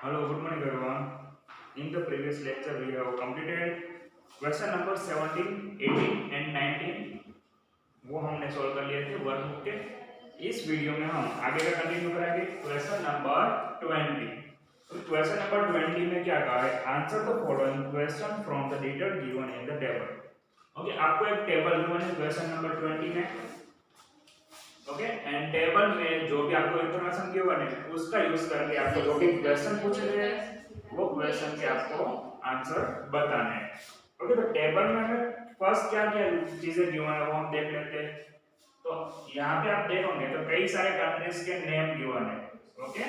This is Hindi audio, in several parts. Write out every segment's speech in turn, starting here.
Hello, good morning everyone. In the previous lecture, we have completed question number 17, 18 and 19. वो हमने सॉल्व कर लिए थे वर्कबुक के। इस वीडियो में हम आगे का कंटिन्यू करेंगे क्वेश्चन नंबर 20। तो क्वेश्चन नंबर 20 में क्या कहा है? Answer the following question from the data given in the table. Okay, आपको एक टेबल गिवन है क्वेश्चन नंबर 20 में। ओके, एंड टेबल में जो भी आपको इंफॉर्मेशन गिवन है उसका यूज करके आपको जो भी क्वेश्चन पूछे गए हैं वो क्वेश्चन के आपको आंसर बताने हैं। ओके, तो टेबल में हमें फर्स्ट क्या क्या चीजें गिवन है वो हम देख लेते हैं। तो यहाँ पे आप देखोगे तो कई सारे कंट्रीज के नेम गिवन है। ओके,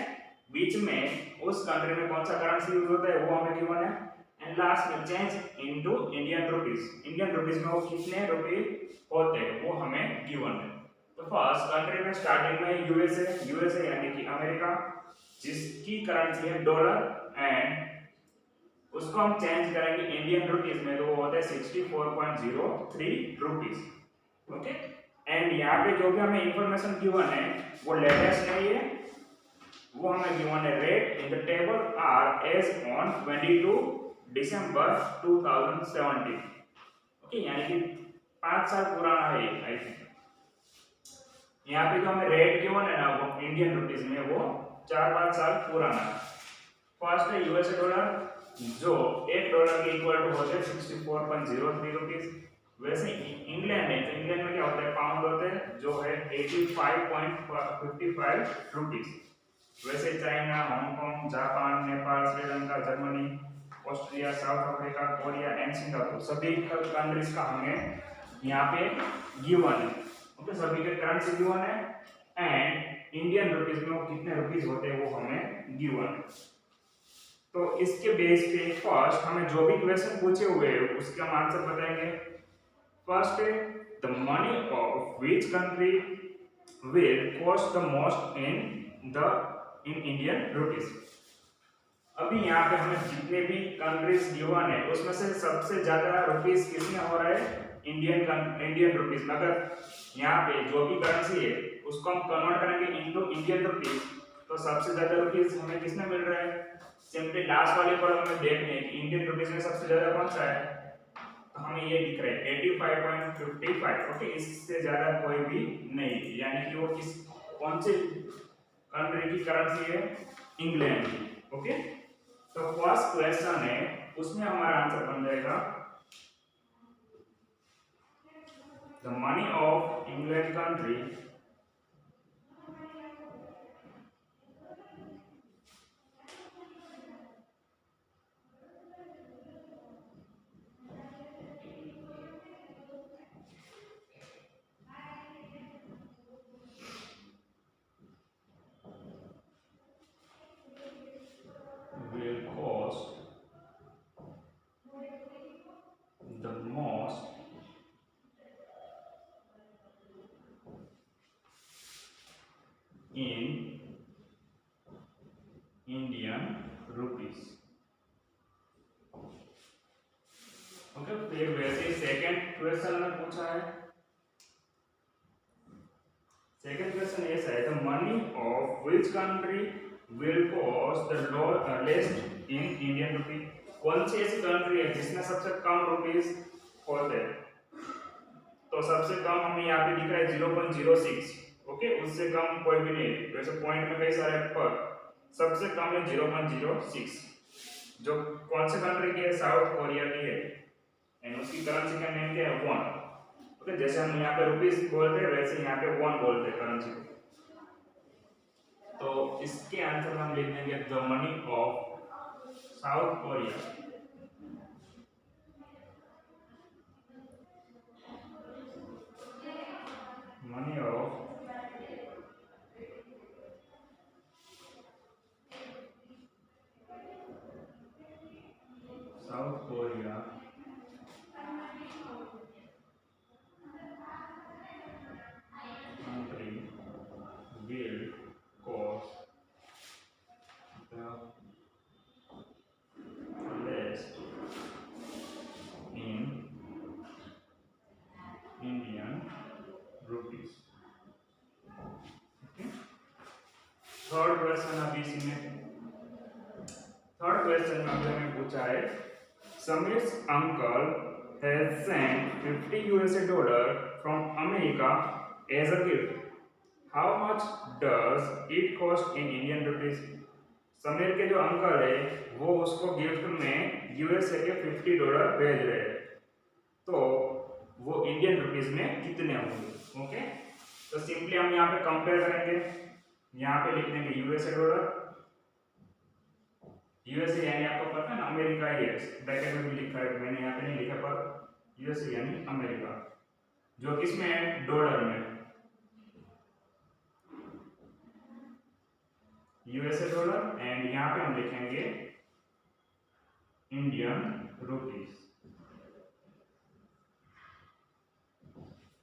बीच में उस कंट्री में कौन सा करेंसी यूज होता है वो हमें गिवन है, एंड लास्ट में change into Indian rupees. Indian rupees में वो कितने रुपए होते हैं वो हमें गिवन है। तो फर्स्ट कंट्री में स्टार्टिंग में यूएसए यानी कि अमेरिका, जिसकी करेंसी है डॉलर, एंड उसको हम चेंज करेंगे इंडियन रुपीस में, तो वो होता है 64.03 रुपीस। ओके, एंड यहाँ पे जो भी हमें इंफॉर्मेशन गिवन है वो लेटेस्ट नहीं है, वो हमें गिवन है rate in the table are as on 22 December 2017। Okay, यानी कि 5 साल पुराना है आई थिंक। यहाँ पे जो हमें रेट गिवन है ना वो इंडियन रुपीस में वो 4-5 साल पुराना है। फर्स्ट है यूएसए डॉलर, जो $1 के इक्वल टू होते हैं 64.03 रुपीस। वैसे इंग्लैंड है तो इंग्लैंड में क्या होता है, पाउंड होते हैं जो है 85.55 रुपीस। वैसे China, Hong Kong, Japan, Nepal, Sri Lanka, Germany, Australia, south Africa, Korea and Singapore, सभी कंट्रीज का हमें यहाँ पे गिवन है। ओके, सभी के करेंसी गिवन है, एंड इंडियन रुपीस में वो कितने रुपीस होते हैं वो हमें गिवन है। तो इसके बेस पे फर्स्ट हमें जो भी क्वेश्चन पूछे हुए हैं उसके हम आंसर बताएंगे। फर्स्ट है the money of which country will cost the most in Indian rupees. अभी यहाँ पे हमें जितने भी कंट्रीज गिवन है उसमें से सबसे ज्यादा रुपीस किसमें हो रहा है, इंडियन रुपीस में। अगर यहाँ पे जो भी करेंसी है उसको हम कन्वर्ट करेंगे इनटू इंडियन रुपीस, तो सबसे ज्यादा रुपीस हमें किसमें मिल रहा है? सिंपली लास्ट वाले कॉलम में देखने हैं इंडियन रुपीस में सबसे ज्यादा कौन सा है, तो हमें ये दिख रहा है 85.55। ओके, इससे ज्यादा कोई भी नहीं, यानी कि वो किस कौन से कंट्री की करेंसी है, इंग्लैंड की। ओके, तो फर्स्ट क्वेश्चन है उसमें हमारा आंसर बन जाएगा the money of England country will cost the most in Indian rupees. Okay, फिर वैसे सेकंड क्वेश्चन में पूछा है, सेकंड क्वेश्चन ऐसा है the money of which country will cost the लेस्ट in Indian rupee. कौन सी ऐसी कंट्री है जिसमें सबसे कम रुपीस होते हैं? तो सबसे कम हमें यहाँ पे दिख रहा है 0.06। ओके, उससे कम कोई भी नहीं, वैसे पॉइंट में कई सारे पर सबसे कम है 0.06, जो कौन से कंट्री की है, साउथ कोरिया की है, एंड उसकी करेंसी का नेम क्या है, वॉन। ओके, जैसे हम यहाँ पे रुपीस बोलते हैं वैसे यहाँ पे वॉन बोलते हैं करेंसी को। तो इसके आंसर हम लिख देंगे the money of South Korea, money of South Korea country will cost the least in Indian rupees। Okay, third question अभी इसी में थर्ड क्वेश्चन में हमें पूछा है Sameer's uncle has sent 50 USA dollar from America as a gift. How much does it cost in Indian rupees. Sameer के जो अंकल है वो उसको गिफ्ट में यूएसए के 50 डॉलर भेज रहे हैं, तो वो इंडियन रुपीज में कितने होंगे। ओके, तो सिंपली हम यहाँ पे कंपेयर करेंगे। यहाँ पे लिख देंगे यूएसए डॉलर, यूएसए यानी आपको पता है ना अमेरिका ही है, ब्रैकेट में भी लिखा है, मैंने यहाँ पे नहीं लिखा पर यूएसए यानी अमेरिका, जो किसमें है डॉलर में, यूएसए डॉलर। एंड यहाँ पे हम लिखेंगे इंडियन रुपीस।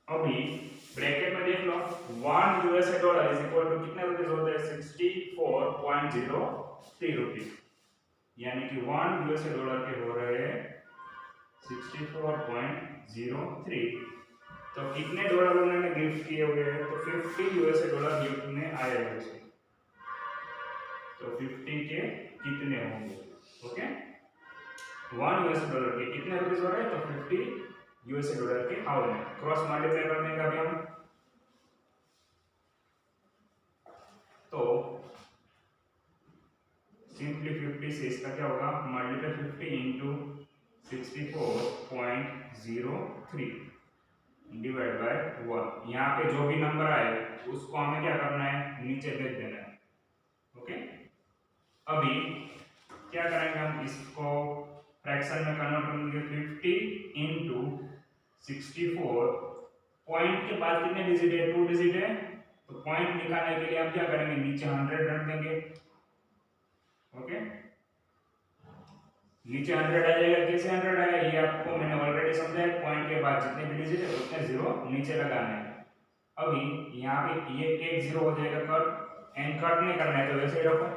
अभी ब्रैकेट में देख लो 1 USA dollar is equal to कितने रुपीस होते हैं 64.03 रुपीस, यानी कि 1 यूएसए डॉलर के हो रहे हैं 64.03। तो कितने डॉलर उन्होंने गिफ्ट किए हुए हैं, तो 50 यूएसए डॉलर गिफ्ट में आए हुए हैं, तो 50 के कितने होंगे। ओके, 1 यूएसए डॉलर के कितने रुपीस हो रहे हैं, तो 50 यूएसए डॉलर के हाउ में क्रॉस मल्टीप्लाई कर देंगे अभी हम। तो सिंपली 50 से इसका क्या होगा मल्टीप्लाई 50 इंटू 64.03 डिवाइड बाय 1। यहाँ पे जो भी नंबर आए उसको हमें क्या करना है नीचे भेज देना है। ओके, अभी क्या करेंगे हम इसको फ्रैक्शन में कन्वर्ट करेंगे 50 इंटू 64 पॉइंट के बाद कितने डिजिट है 2 डिजिट है, तो पॉइंट निकालने के लिए हम क्या करेंगे नीचे 100 रख देंगे। ओके, नीचे 100 आ जाएगा, कैसे 100 आएगा ये आपको मैंने ऑलरेडी समझाया, पॉइंट के बाद जितने भी डिजिट है उतने जीरो नीचे लगाना है। अभी यहाँ पे ये एक जीरो हो जाएगा कट, एंड कट नहीं करना है तो वैसे ही रखो,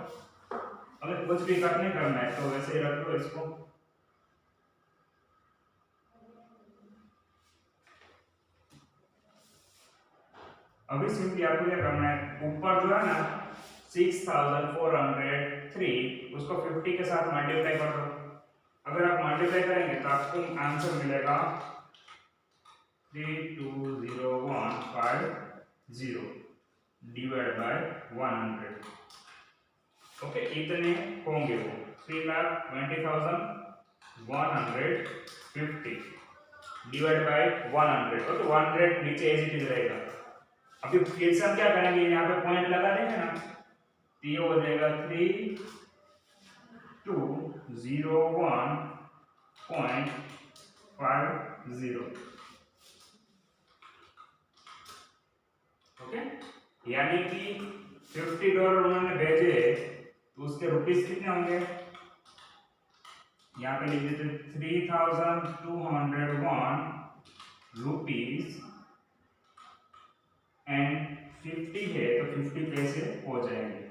अगर कुछ भी कट नहीं करना है तो वैसे ही रख दो इसको। अभी सिंपली आपको क्या करना है ऊपर जो है ना 6403 उसको 50 के साथ मल्टीप्लाई कर दो। अगर आप मल्टीप्लाई करेंगे तो आपको आंसर मिलेगा 320,150 डिवाइड बाय 100। ओके, इतने होंगे वो 3,20,150 डिवाइड बाय 100। तो 100 नीचे एज इट इज रहेगा। अभी फिर से हम क्या करेंगे यहाँ पे पॉइंट लगा देंगे ना, तो ये हो जाएगा 3201.50। ओके, यानी कि 50 डॉलर उन्होंने भेजे तो उसके रुपीस कितने होंगे, यहाँ पे लिख देते 3201 रुपीस एंड 50 है तो 50 पैसे हो जाएंगे।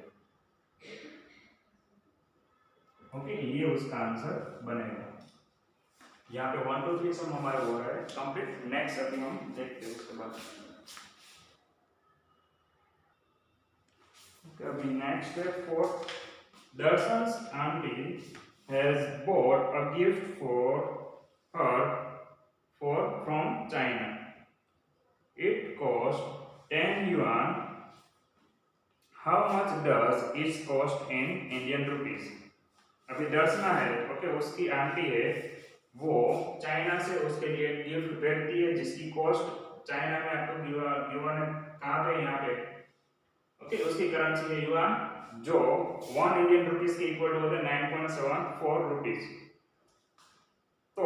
ओके, ये उसका आंसर बनेगा। यहाँ पे 1 2 3 सम हमारा हो रहा है कंप्लीट। नेक्स्ट अभी हम देखते हैं उसके बाद। अभी नेक्स्ट है fourth, Darshan's aunty has bought a gift for her for from China. It cost 10 yuan. How much does it cost in Indian rupees? अभी दर्शना है, ओके, उसकी आंटी है, वो चाइना से उसके लिए गिफ्ट भेजती है जिसकी कॉस्ट चाइना में आपको गिवन है कहाँ पे यहाँ पे। ओके, उसकी करेंसी है युआन, जो 1 इंडियन रुपीस के इक्वल टू होता है 9.74 रुपीस। तो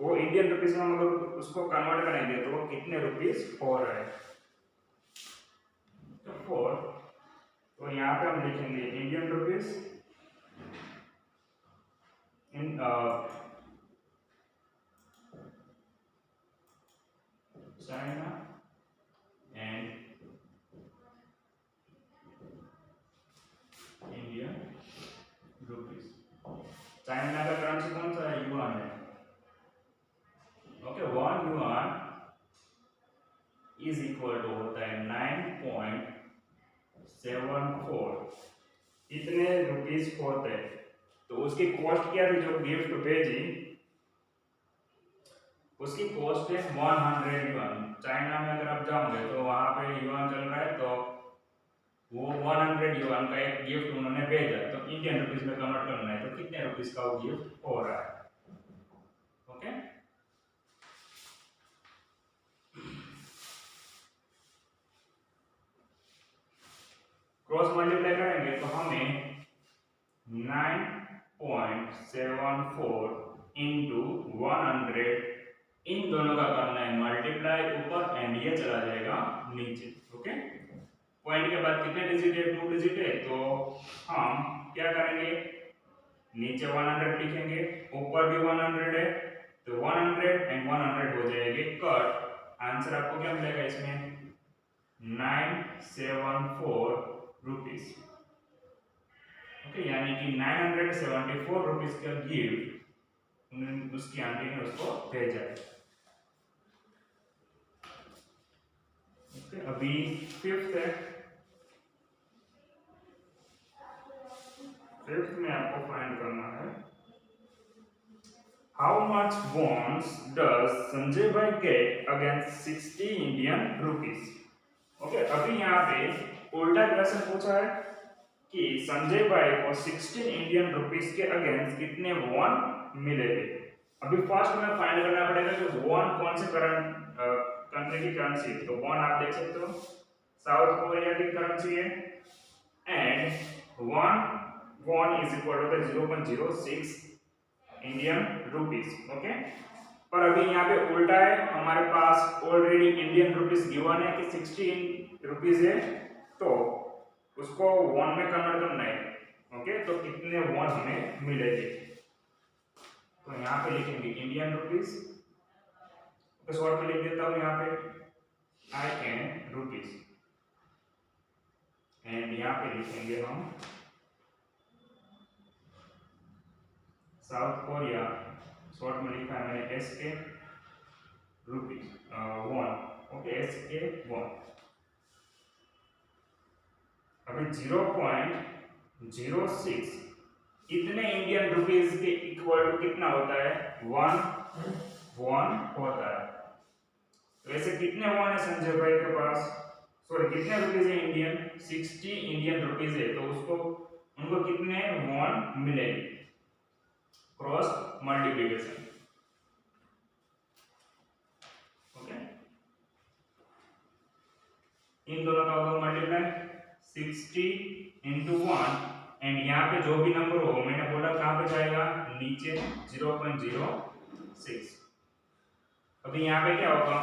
वो इंडियन रुपीस में हम लोग उसको कन्वर्ट करेंगे तो वो कितने रुपीस हो रहा है। तो यहाँ पे हम लिखेंगे Indian rupees in China and Indian rupees. China का करेंसी कौन सा है युआन है। Okay, 1 yuan is equal to होता है 9.74। इतने रुपीस होते हैं। तो उसकी कॉस्ट क्या थी, जो गिफ्ट भेजी उसकी कॉस्ट है 100 युआन। चाइना में अगर आप जाओगे तो वहां पे युआन चल रहा है, तो वो 100 युआन का एक गिफ्ट उन्होंने भेजा, तो इंडियन रुपीस में कन्वर्ट करना है तो कितने रुपीस का वो गिफ्ट हो रहा है। ओके, क्रॉस मल्टीप्लाई करेंगे तो हमें 9.74 इंटू 100, इन दोनों का करना है मल्टीप्लाई ऊपर एंड ये चला जाएगा नीचे। ओके, पॉइंट के बाद कितने डिजिट है, 2 डिजिट है, तो हम क्या करेंगे, नीचे 100 लिखेंगे, ऊपर भी 100 है, तो 100 एंड 100 हो जाएंगे कट। आंसर आपको क्या मिलेगा इसमें, 974 रुपीस। ओके, यानी कि 974 रुपीस का गिफ्ट उसकी आंटी ने उसको भेजा है। ओके, अभी फिफ्थ है। फिफ्थ में आपको फाइंड करना है, how much bonds does Sanjay भाई get against 60 Indian rupees. Okay, अभी यहाँ पे उल्टा क्वेश्चन पूछा है कि संजय भाई को 16 इंडियन रुपीस के अगेंस्ट कितने वॉन मिलेंगे। अभी फर्स्ट में फाइंड करना पड़ेगा कि वॉन कौन से कंट्री की करेंसी है। तो वॉन आप देख सकते हो साउथ कोरिया की करेंसी है, and won is equal to 0.06 Indian rupees. Okay, पर अभी यहाँ पे उल्टा है, हमारे पास ऑलरेडी इंडियन रुपीस गिवन है कि 16 रुपीस है, तो उसको वॉन में कन्वर्ट करना है। ओके, तो कितने वॉन हमें मिलेंगे, तो यहाँ पे लिखेंगे इंडियन रुपीस, तो शॉर्ट में लिख देता हूँ यहाँ पे आई कैन रुपीस, एंड यहाँ पे लिखेंगे हम साउथ कोरिया, शॉर्ट में लिखा है मैंने SK rupees won. Okay, SK won. अभी 0.06 इतने इंडियन रुपीस के इक्वल टू कितना होता है, 1 वॉन होता है। तो ऐसे कितने वॉन है संजय भाई के पास, सॉरी कितने रुपीस है इंडियन, 60 इंडियन रुपीस है, तो उसको उनको कितने वॉन मिलेंगे, क्रॉस मल्टीप्लिकेशन। ओके, इन दोनों का होगा मल्टीप्लाई 60 इंटू 1, एंड यहाँ पे जो भी नंबर हो मैंने बोला कहाँ पे जाएगा, नीचे 0.06। अभी यहाँ पे क्या होगा,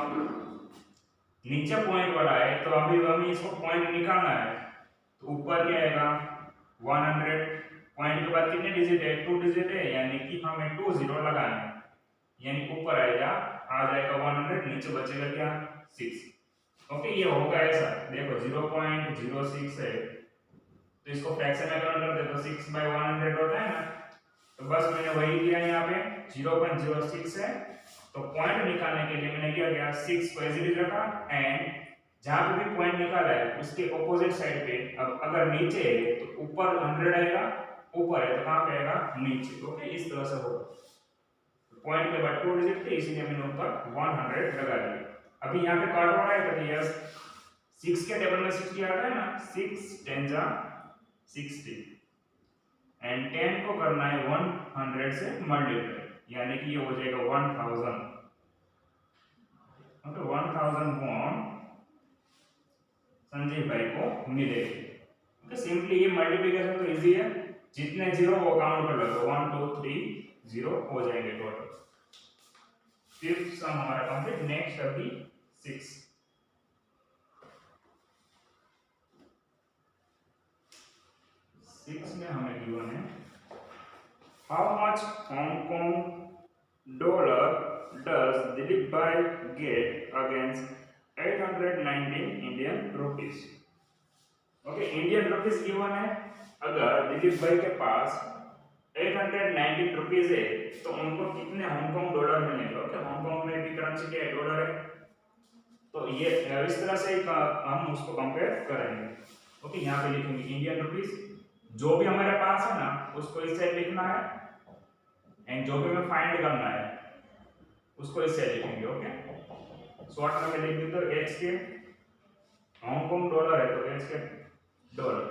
नीचे पॉइंट वाला है, तो अभी हमें इसको पॉइंट निकालना है, तो ऊपर क्या आएगा 100, पॉइंट के बाद कितने डिजिट है, 2 डिजिट है, यानी कि हमें 2 0 लगाना है, यानी ऊपर आएगा आ जाएगा 100, नीचे बचेगा क्या 6। ओके, ये होगा ऐसा, देखो 0.06 है, तो इसको फ्रैक्शन में कन्वर्ट कर दे तो 6/100 होता है ना, तो बस मैंने वही किया यहाँ पे 0.06 है, तो पॉइंट निकालने के लिए मैंने क्या किया, 6 को एज इट इज रखा, एंड जहां पे भी पॉइंट निकाला है उसके ऑपोजिट साइड पे, अब अगर नीचे है तो ऊपर 100 आएगा, ऊपर है तो कहां पे आएगा, नीचे। ओके, इस तरह से होगा, पॉइंट के बाद 2 डिजिट थे, इसीलिए मैंने ऊपर 100 लगा दिया। अभी यहाँ पे काट हो रहा है तो यस 6 के टेबल में 60 आता है ना, 6 10 जा 60, एंड 10 को करना है 100 से मल्टीप्लाई, यानी कि ये हो जाएगा 1000। ओके, 1000 वॉन संजय भाई को मिलेगी। ओके, सिंपली ये मल्टीप्लिकेशन तो इजी है, जितने जीरो वो काउंट कर लो, 1 2 3 0 हो जाएंगे टोटल। फिफ्थ सम हमारा कंप्लीट। नेक्स्ट अभी 6 में हमें गिवन है, how much Hong Kong dollar does Dilip भाई get against 819 Indian rupees. Okay, Indian rupees given है, अगर दिलीप भाई के पास 819 रुपीस है तो उनको कितने हांगकांग डॉलर मिलेंगे। ओके, हांगकांग में भी करेंसी क्या है, डॉलर है, तो ये इस तरह से हम उसको कंपेयर करेंगे। ओके, यहाँ पे लिखेंगे इंडियन रुपीस, जो भी हमारे पास है ना उसको इससे लिखना है, एंड जो भी हमें फाइंड करना है उसको इससे लिखेंगे। ओके, शॉर्ट में मैं लिख देता हूँ एच के, हांगकांग डॉलर है तो एच के डॉलर।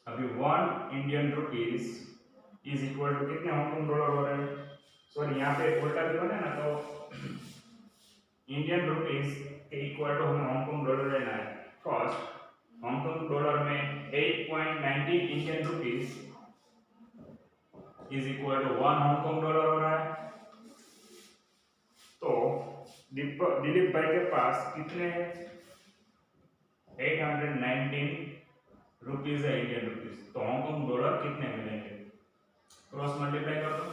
अभी 1 Indian rupees is equal to कितने हांगकांग डॉलर हो रहे हैं, सॉरी यहाँ पे उल्टा भी बना ना, तो इंडियन रुपीस के इक्वल टू हमें हांगकांग डॉलर लेना है। फर्स्ट हांगकांग डॉलर में 8.90 Indian rupees is equal to 1 Hong Kong dollar हो रहा है। तो दिलीप भाई के पास कितने 819 रुपीस है इंडियन रुपीस, तो हांगकांग डॉलर कितने मिलेंगे, क्रॉस मल्टीप्लाई कर दो,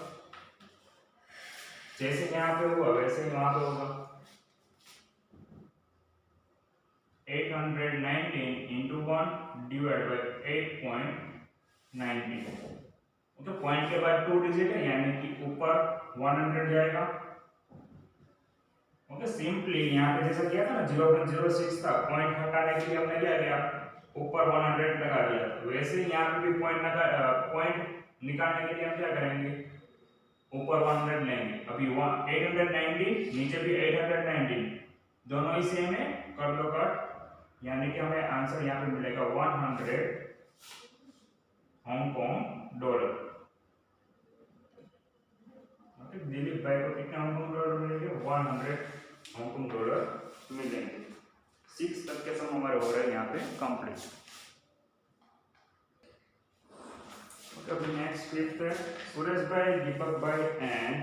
जैसे यहाँ पे हुआ वैसे ही वहां पे होगा। 819 into 1 divided by 8.90। Okay, point के बाद 2 डिजिट है यानी कि ऊपर 100 जाएगा। ओके, सिंपली यहाँ पे जैसा किया था ना 0.06 था, पॉइंट हटाने के लिए हमने क्या किया, ऊपर 100 लगा दिया। तो वैसे ही यहाँ पे भी पॉइंट निकालने के लिए हम क्या करेंगे, ऊपर 100 लेंगे। अभी 890 नीचे भी 890, दोनों ही सेम है, कर दो कट, यानी कि हमें आंसर यहाँ पे मिलेगा 100 हांगकांग डॉलर। ओके, दिलीप भाई को कितने हांगकांग डॉलर मिलेंगे, 100 हांगकांग डॉलर मिलेंगे। 6 तक के सम हमारे हो रहे हैं यहाँ पे कंप्लीट। ओके, नेक्स्ट फिफ्थ है, सुरेश भाई, दीपक भाई एंड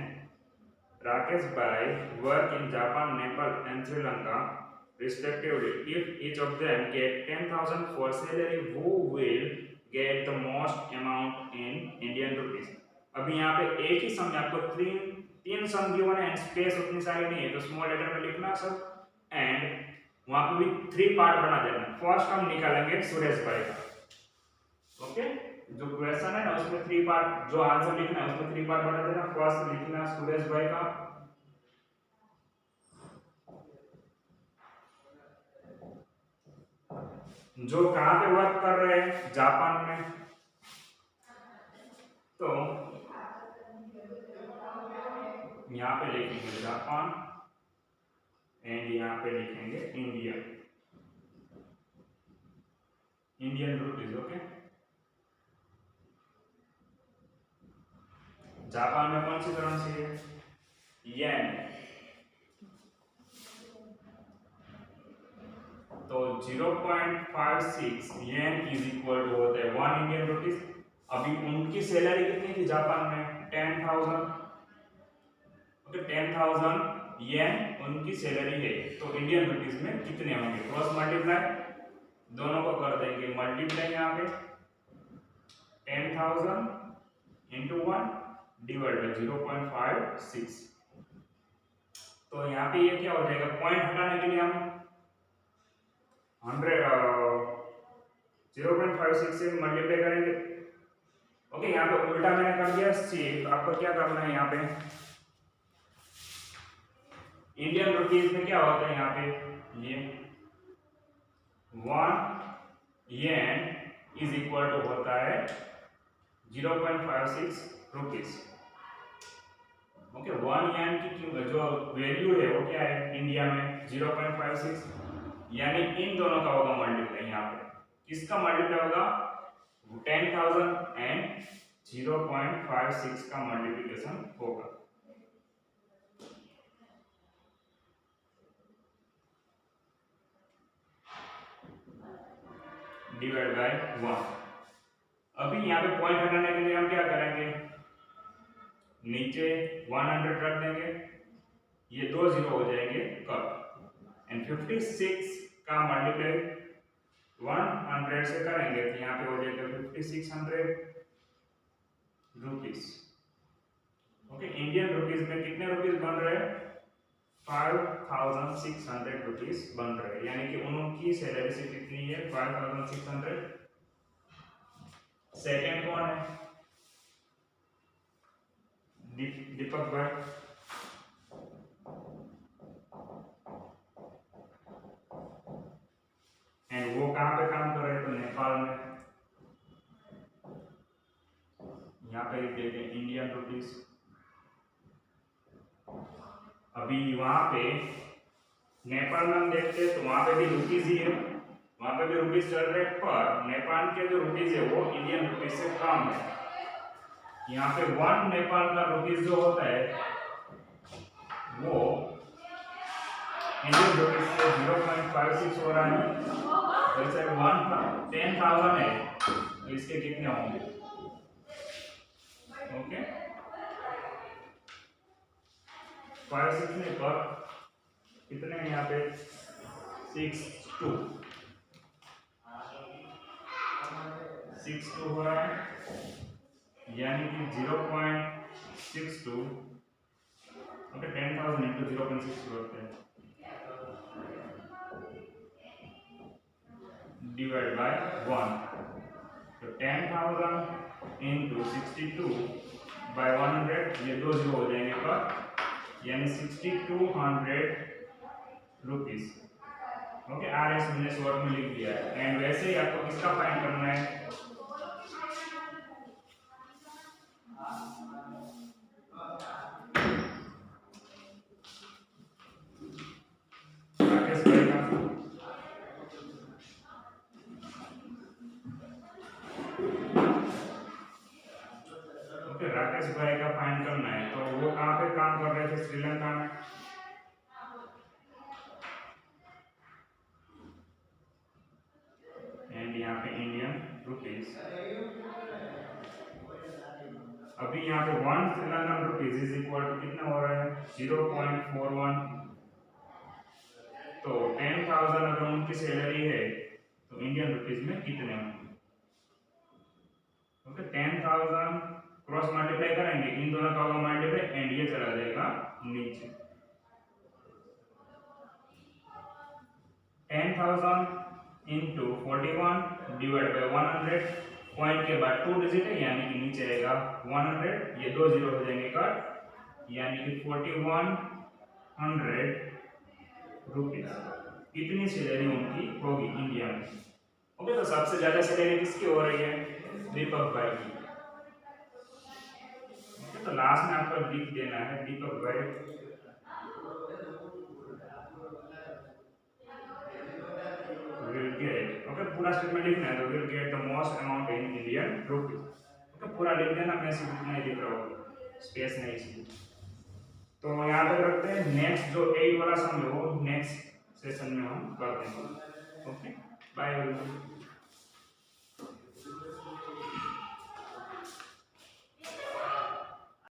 राकेश भाई work in Japan, Nepal and Sri Lanka respectively. If each of them get 10,000 for salary, who will get the most amount in Indian rupees? अभी यहाँ पे एक ही सम है, आपको तीन सम गिवन है, स्पेस उतनी सारी नहीं है, तो स्मॉल लेटर में लिखना सब, एंड वहां पे भी 3 पार्ट बना देना। फर्स्ट हम निकालेंगे सुरेश भाई का। ओके, जो क्वेश्चन है ना उसमें 3 पार्ट, जो आंसर लिखना है उसमें 3 पार्ट बना देना। फर्स्ट लिखना सुरेश भाई का, जो कहां पे वर्क कर रहे हैं, जापान में, तो यहां पे लिखेंगे जापान एंड यहां पे लिखेंगे India, Indian rupees. Okay, Japan में कौन सी करेंसी है, येन, तो 0.56 येन इज इक्वल टू होता है 1 इंडियन रुपीस। अभी उनकी सैलरी कितनी थी जापान में, 10,000। ओके, 10,000 येन उनकी सैलरी है, तो इंडियन रुपीस में कितने होंगे, क्रॉस मल्टीप्लाई दोनों को कर देंगे, मल्टीप्लाई यहाँ पे 10,000 इंटू 1 डिवाइड बाई 0.56। तो यहाँ पे ये क्या हो जाएगा, पॉइंट हटाने के लिए हम 0.56 से मल्टीप्लाई करेंगे। ओके, यहाँ पे उल्टा मैंने कर दिया सिर्फ, आपको क्या करना है, यहाँ पे इंडियन रुपीस में क्या होता है, यहाँ पे ये 1 येन इज इक्वल टू होता है 0.56 रुपीस। ओके, 1 येन की जो वैल्यू है वो क्या है इंडिया में, 0.56, यानी इन दोनों का होगा मल्टीप्लाई। यहाँ पे किसका मल्टीप्लाई होगा, 10,000 एंड 0.56 का मल्टीप्लिकेशन होगा। Divide by 1। अभी यहाँ पे पॉइंट हटाने के लिए हम क्या करेंगे, नीचे 100 रख देंगे, ये 2 जीरो हो जाएंगे कट, एंड 56 का मल्टीप्लाई 100 से करेंगे तो यहाँ पे हो जाएगा 5600 रुपीस। ओके, इंडियन रुपीस में कितने रुपीस बन रहे हैं, 5600 रुपीस बन रहे हैं, यानी कि उनकी सैलरी से कितनी है, 5600। सेकेंड कौन है, दीपक भाई, एंड रुपीस। अभी वहां पे नेपाल में हम देखते हैं तो वहां पे भी रुपीस ही है, वहां पे भी रुपीस चल रहे, पर नेपाल के जो रुपीस है वो इंडियन रुपीस से कम है। यहाँ पे 1 नेपाल का रुपीस जो होता है वो इंडियन रुपीस से 0.56 हो रहा है। वैसे 10,000 है तो इसके कितने होंगे? ओके 56 नहीं पर कितने हैं यहाँ पे 62 हो रहा है, यानी कि 0.62 ओके 10,000 इंटू 0.62 होते हैं डिवाइड बाय 1। तो 10,000 इंटू 62 बाय 100, ये 2 जीरो हो जाएंगे पर, यानी 6200 रुपीस। ओके RS मैंने शॉर्ट में लिख दिया है। एंड वैसे ही आपको किसका फाइंड करना है? राकेश भाई का। ओके राकेश भाई का फाइंड करना है, तो वो कहाँ पे काम कर रहे थे? श्रीलंका में। एंड यहाँ पे इंडियन रुपीस। अभी यहाँ पे 1 Sri Lankan rupees is equal to कितना हो रहा है? 0.41। तो 10,000 अगर उनकी सैलरी है तो इंडियन रुपीस में कितने होंगे? ओके 10,000 क्रॉस मल्टीप्लाई करेंगे, इन दोनों का होगा मल्टीप्लाई एंड ये चला जाएगा नीचे। 10,000 इंटू 41 डिवाइड बाय 100, पॉइंट के बाद 2 डिजिट है यानी कि नीचे आएगा 100, ये 2 जीरो हो जाएंगे कट, यानी कि 4100 रुपीस इतनी सैलरी उनकी होगी इंडिया में। ओके तो सबसे ज्यादा सैलरी किसकी हो रही है? दीपक भाई की। ओके तो लास्ट में आपको लिख देना है दीपक भाई will get, ओके पूरा स्टेटमेंट लिखना है, तो will get the most amount in Indian rupees। Okay पूरा लिख देना, मैं सिर्फ इतना ही लिख रहा हूँ, स्पेस नहीं इसलिए। तो यहाँ पे रखते हैं, नेक्स्ट जो 8 वाला सम है वो नेक्स्ट सेशन में हम करते हैं। Okay bye.